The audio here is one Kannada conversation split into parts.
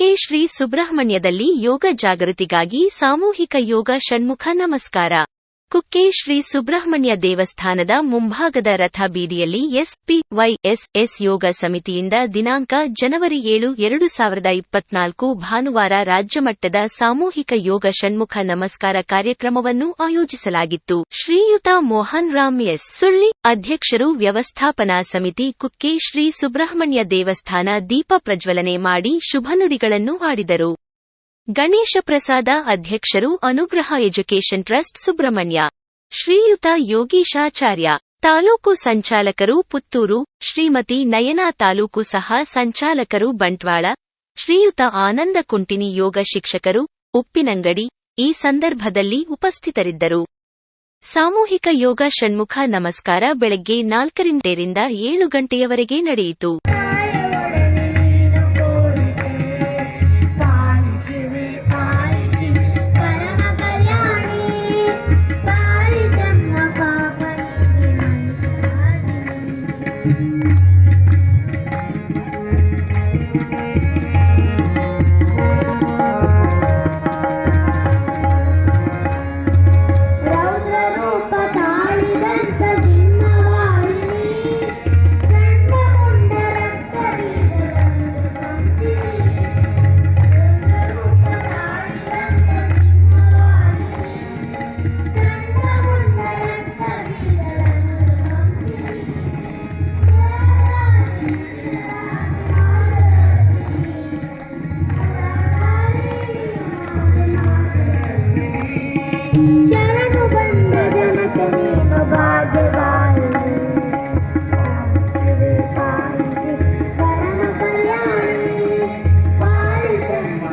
ಕುಕ್ಕೆ ಶ್ರೀ ಸುಬ್ರಹ್ಮಣ್ಯದಲ್ಲಿ ಯೋಗ ಜಾಗೃತಿಗಾಗಿ ಸಾಮೂಹಿಕ ಯೋಗ ಷಣ್ಮುಖ ನಮಸ್ಕಾರ. ಕುಕ್ಕೆ ಶ್ರೀ ಸುಬ್ರಹ್ಮಣ್ಯ ದೇವಸ್ಥಾನದ ಮುಂಭಾಗದ ರಥ ಬೀದಿಯಲ್ಲಿ ಎಸ್ಪಿವೈಎಸ್ಎಸ್ ಯೋಗ ಸಮಿತಿಯಿಂದ ದಿನಾಂಕ ಜನವರಿ 7, 2024 ಭಾನುವಾರ ರಾಜ್ಯಮಟ್ಟದ ಸಾಮೂಹಿಕ ಯೋಗ ಷಣ್ಮುಖ ನಮಸ್ಕಾರ ಕಾರ್ಯಕ್ರಮವನ್ನು ಆಯೋಜಿಸಲಾಗಿತ್ತು. ಶ್ರೀಯುತ ಮೋಹನ್ ರಾಮ್ ಎಸ್. ಸುಳ್ಳಿ ಅಧ್ಯಕ್ಷರು. ವ್ಯವಸ್ಥಾಪನಾ ಸಮಿತಿ ಕುಕ್ಕೆ ಶ್ರೀ ಸುಬ್ರಹ್ಮಣ್ಯ ದೇವಸ್ಥಾನ ದೀಪ ಪ್ರಜ್ವಲನೆ ಮಾಡಿ ಶುಭನುಡಿಗಳನ್ನು ಆಡಿದರು. ಗಣೇಶ ಪ್ರಸಾದ ಅಧ್ಯಕ್ಷರು. ಅನುಗ್ರಹ ಎಜುಕೇಷನ್ ಟ್ರಸ್ಟ್ ಸುಬ್ರಹ್ಮಣ್ಯ. ಶ್ರೀಯುತ ಯೋಗೀಶಾಚಾರ್ಯ. ತಾಲೂಕು ಸಂಚಾಲಕರು ಪುತ್ತೂರು. ಶ್ರೀಮತಿ ನಯನಾ. ತಾಲೂಕು ಸಹ ಸಂಚಾಲಕರು ಬಂಟ್ವಾಳ. ಶ್ರೀಯುತ ಆನಂದ ಕುಂಟಿನಿ. ಯೋಗ ಶಿಕ್ಷಕರು ಉಪ್ಪಿನಂಗಡಿ ಈ ಸಂದರ್ಭದಲ್ಲಿ ಉಪಸ್ಥಿತರಿದ್ದರು. ಸಾಮೂಹಿಕ ಯೋಗ ಷಣ್ಮುಖ ನಮಸ್ಕಾರ ಬೆಳಗ್ಗೆ 4 ರಿಂದ 7 ಗಂಟೆಯವರೆಗೆ ನಡೆಯಿತು. ಶರಣು ಬಂದ ಜನಕ್ಕೆ ನೀನು ಭಾಗ್ಯದಾಯಿನಿ, ಪಾಲಿಸಿ ಪರಮ ಕಲ್ಯಾಣಿ, ಪಾಲಿಸಮ್ಮ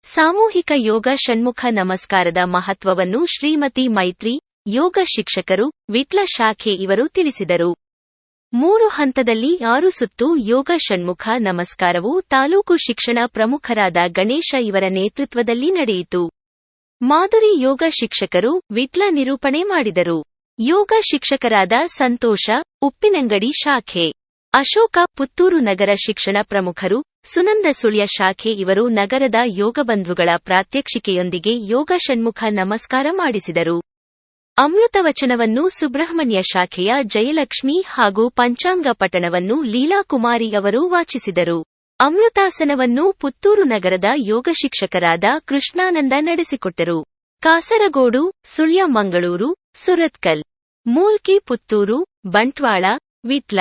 ಸಾಮೂಹಿಕ ಯೋಗ ಷಣ್ಮುಖ ನಮಸ್ಕಾರದ ಮಹತ್ವವನ್ನು ಶ್ರೀಮತಿ ಮೈತ್ರಿ ಯೋಗ ಶಿಕ್ಷಕರು ವಿಟ್ಲ ಶಾಖೆ ಇವರು ತಿಳಿಸಿದರು. 3 ಹಂತದಲ್ಲಿ 6 ಸುತ್ತು ಯೋಗ ಷಣ್ಮುಖ ನಮಸ್ಕಾರವು ತಾಲೂಕು ಶಿಕ್ಷಣ ಪ್ರಮುಖರಾದ ಗಣೇಶ ಇವರ ನೇತೃತ್ವದಲ್ಲಿ ನಡೆಯಿತು. ಮಾಧುರಿ ಯೋಗ ಶಿಕ್ಷಕರು ವಿಟ್ಲ ನಿರೂಪಣೆ ಮಾಡಿದರು. ಯೋಗ ಶಿಕ್ಷಕರಾದ ಸಂತೋಷ ಉಪ್ಪಿನಂಗಡಿ ಶಾಖೆ, ಅಶೋಕ ಪುತ್ತೂರು ನಗರ ಶಿಕ್ಷಣ ಪ್ರಮುಖರು, ಸುನಂದ ಸುಳ್ಯ ಶಾಖೆ ಇವರು ನಗರದ ಯೋಗಬಂಧುಗಳ ಪ್ರಾತ್ಯಕ್ಷಿಕೆಯೊಂದಿಗೆ ಯೋಗ ಷಣ್ಮುಖ ನಮಸ್ಕಾರ ಮಾಡಿಸಿದರು. ಅಮೃತವಚನವನ್ನು ಸುಬ್ರಹ್ಮಣ್ಯ ಶಾಖೆಯ ಜಯಲಕ್ಷ್ಮಿ ಹಾಗೂ ಪಂಚಾಂಗ ಪಠಣವನ್ನು ಲೀಲಾಕುಮಾರಿ ಅವರು ವಾಚಿಸಿದರು. ಅಮೃತಾಸನವನ್ನು ಪುತ್ತೂರು ನಗರದ ಯೋಗ ಶಿಕ್ಷಕರಾದ ಕೃಷ್ಣಾನಂದ ನಡೆಸಿಕೊಟ್ಟರು. ಕಾಸರಗೋಡು, ಸುಳ್ಯ ಮಂಗಳೂರು, ಸುರತ್ಕಲ್, ಮೂಲ್ಕಿ ಪುತ್ತೂರು, ಬಂಟ್ವಾಳ, ವಿಟ್ಲ,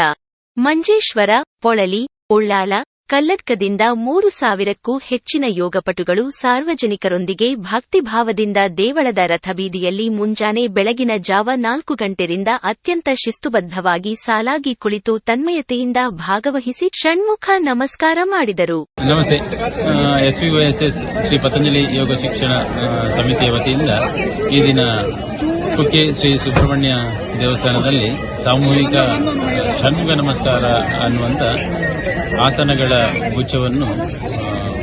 ಮಂಜೇಶ್ವರ, ಪೊಳಲಿ, ಉಳ್ಳಾಲ, ಕಲ್ಲಡ್ಕದಿಂದ 3000ಕ್ಕೂ ಹೆಚ್ಚಿನ ಯೋಗಪಟುಗಳು ಸಾರ್ವಜನಿಕರೊಂದಿಗೆ ಭಕ್ತಿಭಾವದಿಂದ ದೇವಳದ ರಥಬೀದಿಯಲ್ಲಿ ಮುಂಜಾನೆ ಬೆಳಗಿನ ಜಾವ 4 ಗಂಟೆಯಿಂದ ಅತ್ಯಂತ ಶಿಸ್ತುಬದ್ಧವಾಗಿ ಸಾಲಾಗಿ ಕುಳಿತು ತನ್ಮಯತೆಯಿಂದ ಭಾಗವಹಿಸಿ ಷಣ್ಮುಖ ನಮಸ್ಕಾರ ಮಾಡಿದರು. ನಮಸ್ತೆ. ಎಸ್ಪಿವೈಎಸ್ಎಸ್ ಶ್ರೀ ಪತಂಜಲಿ ಯೋಗ ಶಿಕ್ಷಣ ಸಮಿತಿಯ ವತಿಯಿಂದ ಈ ದಿನ ಕುಕ್ಕೆ ಶ್ರೀ ಸುಬ್ರಹ್ಮಣ್ಯ ದೇವಸ್ಥಾನದಲ್ಲಿ ಸಾಮೂಹಿಕ ಷಣ್ಮುಖ ನಮಸ್ಕಾರ ಅನ್ನುವಂಥ ಆಸನಗಳ ಗುಚ್ಛವನ್ನು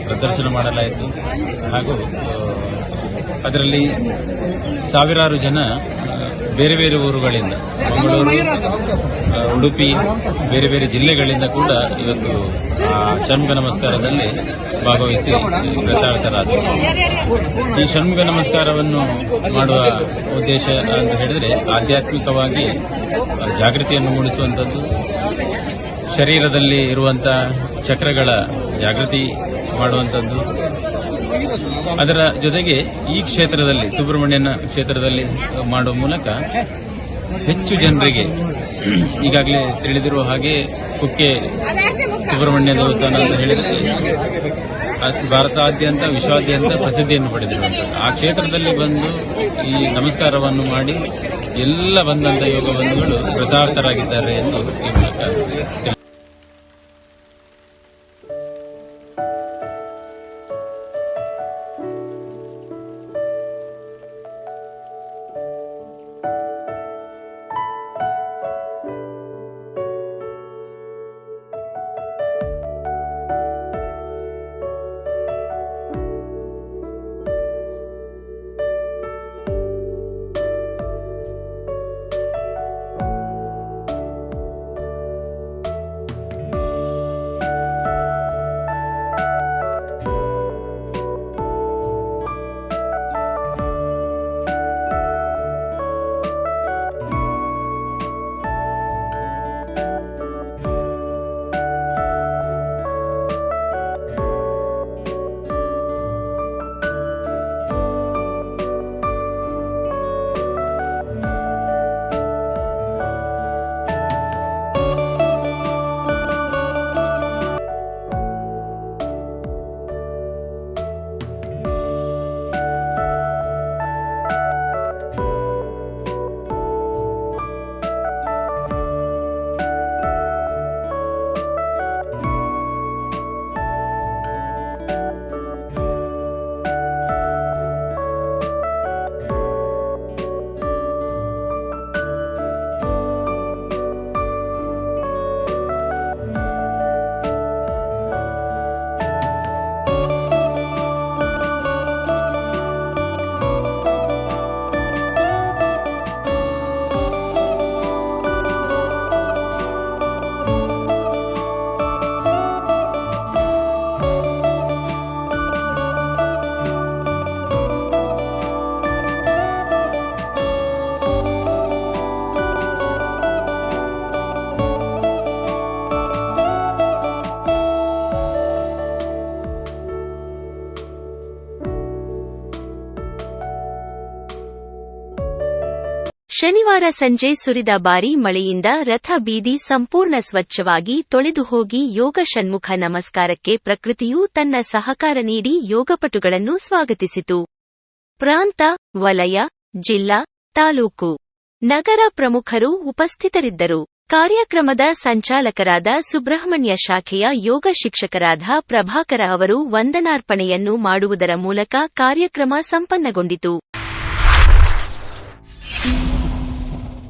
ಪ್ರದರ್ಶನ ಮಾಡಲಾಯಿತು. ಹಾಗೂ ಅದರಲ್ಲಿ ಸಾವಿರಾರು ಜನ ಬೇರೆ ಬೇರೆ ಊರುಗಳಿಂದ ಮಂಗಳೂರು, ಉಡುಪಿ, ಬೇರೆ ಬೇರೆ ಜಿಲ್ಲೆಗಳಿಂದ ಕೂಡ ಇವತ್ತು ಷಣ್ಮುಖ ನಮಸ್ಕಾರದಲ್ಲಿ ಭಾಗವಹಿಸಿ ಕೃತಾರ್ಥರಾದರು. ಈ ಷಣ್ಮುಖ ನಮಸ್ಕಾರವನ್ನು ಮಾಡುವ ಉದ್ದೇಶ ಅಂತ ಹೇಳಿದರೆ ಆಧ್ಯಾತ್ಮಿಕವಾಗಿ ಜಾಗೃತಿಯನ್ನು ಮೂಡಿಸುವಂಥದ್ದು, ಶರೀರದಲ್ಲಿ ಇರುವಂತಹ ಚಕ್ರಗಳ ಜಾಗೃತಿ ಮಾಡುವಂಥದ್ದು, ಅದರ ಜೊತೆಗೆ ಈ ಕ್ಷೇತ್ರದಲ್ಲಿ ಸುಬ್ರಹ್ಮಣ್ಯನ ಕ್ಷೇತ್ರದಲ್ಲಿ ಮಾಡುವ ಮೂಲಕ ಹೆಚ್ಚು ಜನರಿಗೆ ಈಗಾಗಲೇ ತಿಳಿದಿರುವ ಹಾಗೆ ಕುಕ್ಕೆ ಸುಬ್ರಹ್ಮಣ್ಯ ದೇವಸ್ಥಾನ ಅಂತ ಹೇಳಿದರೆ ಭಾರತಾದ್ಯಂತ ವಿಶ್ವಾದ್ಯಂತ ಪ್ರಸಿದ್ಧಿಯನ್ನು ಪಡೆದಿರುವಂಥದ್ದು. ಆ ಕ್ಷೇತ್ರದಲ್ಲಿ ಬಂದು ಈ ನಮಸ್ಕಾರವನ್ನು ಮಾಡಿ ಎಲ್ಲ ಬಂದಂತ ಯೋಗ ಬಂಧುಗಳು ಕೃತಾರ್ಥರಾಗಿದ್ದಾರೆ ಎಂದು ಈ ಮೂಲಕ ಶನಿವಾರ ಸಂಜೆ ಸುರಿದ ಭಾರೀ ಮಳೆಯಿಂದ ರಥ ಬೀದಿ ಸಂಪೂರ್ಣ ಸ್ವಚ್ಛವಾಗಿ ತೊಳೆದು ಹೋಗಿ ಯೋಗ ಷಣ್ಮುಖ ನಮಸ್ಕಾರಕ್ಕೆ ಪ್ರಕೃತಿಯು ತನ್ನ ಸಹಕಾರ ನೀಡಿ ಯೋಗಪಟುಗಳನ್ನು ಸ್ವಾಗತಿಸಿತು. ಪ್ರಾಂತ, ವಲಯ, ಜಿಲ್ಲಾ, ತಾಲೂಕು, ನಗರ ಪ್ರಮುಖರು ಉಪಸ್ಥಿತರಿದ್ದರು. ಕಾರ್ಯಕ್ರಮದ ಸಂಚಾಲಕರಾದ ಸುಬ್ರಹ್ಮಣ್ಯ ಶಾಖೆಯ ಯೋಗ ಶಿಕ್ಷಕರಾದ ಪ್ರಭಾಕರ ಅವರು ವಂದನಾರ್ಪಣೆಯನ್ನು ಮಾಡುವುದರ ಮೂಲಕ ಕಾರ್ಯಕ್ರಮ ಸಂಪನ್ನಗೊಂಡಿತು.